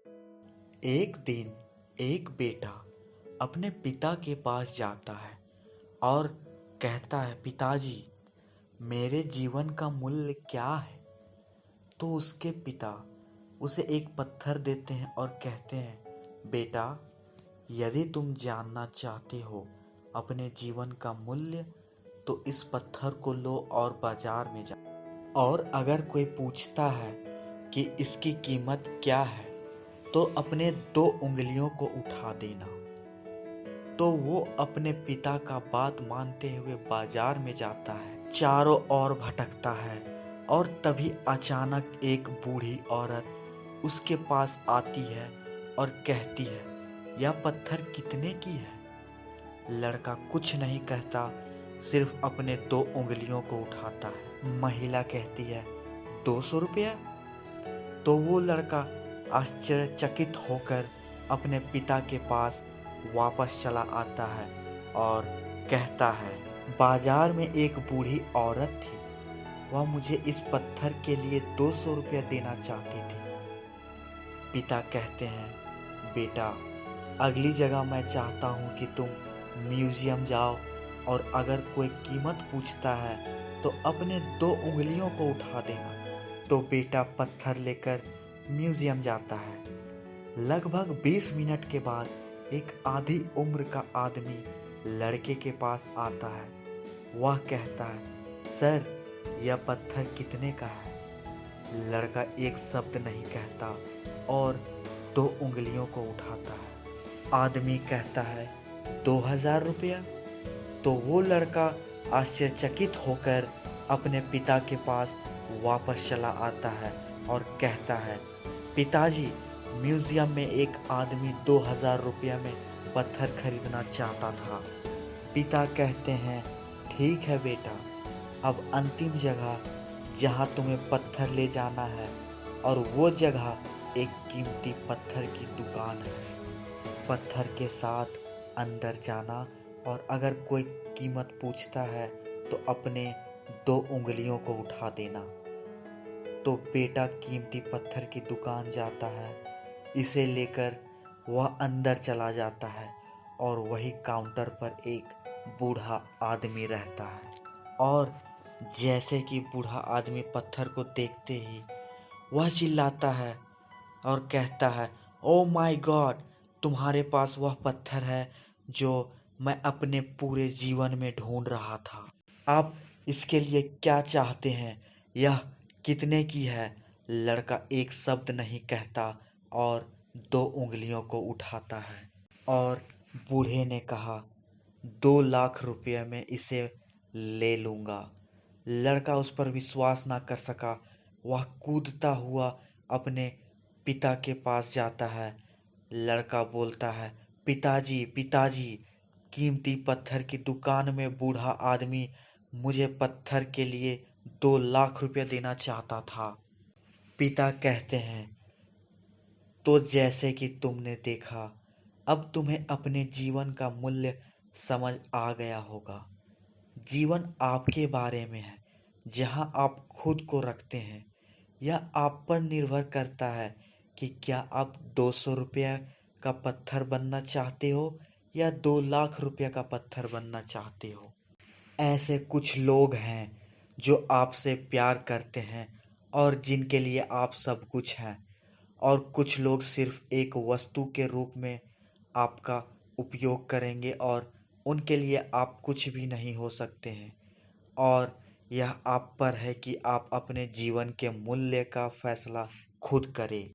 एक दिन एक बेटा अपने पिता के पास जाता है और कहता है, पिताजी, मेरे जीवन का मूल्य क्या है। तो उसके पिता उसे एक पत्थर देते हैं और कहते हैं, बेटा, यदि तुम जानना चाहते हो अपने जीवन का मूल्य तो इस पत्थर को लो और बाजार में जाओ, और अगर कोई पूछता है कि इसकी कीमत क्या है तो अपने 2 उंगलियों को उठा देना। तो वो अपने पिता का बात मानते हुए बाजार में जाता है, चारों ओर भटकता है, और तभी अचानक एक बूढ़ी औरत उसके पास आती है और कहती है, यह पत्थर कितने की है। लड़का कुछ नहीं कहता, सिर्फ अपने 2 उंगलियों को उठाता है। महिला कहती है, 200 रुपया। तो वो लड़का आश्चर्यचकित होकर अपने पिता के पास वापस चला आता है और कहता है, बाजार में एक बूढ़ी औरत थी, वह मुझे इस पत्थर के लिए 200 रुपया देना चाहती थी। पिता कहते हैं, बेटा, अगली जगह मैं चाहता हूँ कि तुम म्यूजियम जाओ और अगर कोई कीमत पूछता है तो अपने 2 उंगलियों को उठा देना। तो बेटा पत्थर लेकर म्यूजियम जाता है। लगभग 20 मिनट के बाद एक आधी उम्र का आदमी लड़के के पास आता है। वह कहता है, सर, यह पत्थर कितने का है। लड़का एक शब्द नहीं कहता और 2 उंगलियों को उठाता है। आदमी कहता है, 2000 रुपया। तो वो लड़का आश्चर्यचकित होकर अपने पिता के पास वापस चला आता है और कहता है, पिताजी, म्यूजियम में एक आदमी 2000 रुपया में पत्थर खरीदना चाहता था। पिता कहते हैं, ठीक है बेटा, अब अंतिम जगह जहाँ तुम्हें पत्थर ले जाना है, और वो जगह एक कीमती पत्थर की दुकान है। पत्थर के साथ अंदर जाना, और अगर कोई कीमत पूछता है तो अपने 2 उंगलियों को उठा देना। तो बेटा कीमती पत्थर की दुकान जाता है, इसे लेकर वह अंदर चला जाता है और वही काउंटर पर एक बूढ़ा आदमी रहता है। और जैसे कि बूढ़ा आदमी पत्थर को देखते ही वह चिल्लाता है और कहता है, ओ माय गॉड, तुम्हारे पास वह पत्थर है जो मैं अपने पूरे जीवन में ढूंढ रहा था। आप इसके लिए क्या चाहते हैं, यह कितने की है। लड़का एक शब्द नहीं कहता और 2 उंगलियों को उठाता है। और बूढ़े ने कहा, 2 लाख रुपये में इसे ले लूँगा। लड़का उस पर विश्वास ना कर सका। वह कूदता हुआ अपने पिता के पास जाता है। लड़का बोलता है, पिताजी, पिताजी, कीमती पत्थर की दुकान में बूढ़ा आदमी मुझे पत्थर के लिए 2 लाख रुपया देना चाहता था। पिता कहते हैं, तो जैसे कि तुमने देखा, अब तुम्हें अपने जीवन का मूल्य समझ आ गया होगा। जीवन आपके बारे में है, जहां आप खुद को रखते हैं। यह आप पर निर्भर करता है कि क्या आप 200 रुपया का पत्थर बनना चाहते हो या 2 लाख रुपया का पत्थर बनना चाहते हो। ऐसे कुछ लोग हैं जो आपसे प्यार करते हैं और जिनके लिए आप सब कुछ हैं, और कुछ लोग सिर्फ एक वस्तु के रूप में आपका उपयोग करेंगे और उनके लिए आप कुछ भी नहीं हो सकते हैं। और यह आप पर है कि आप अपने जीवन के मूल्य का फैसला खुद करें।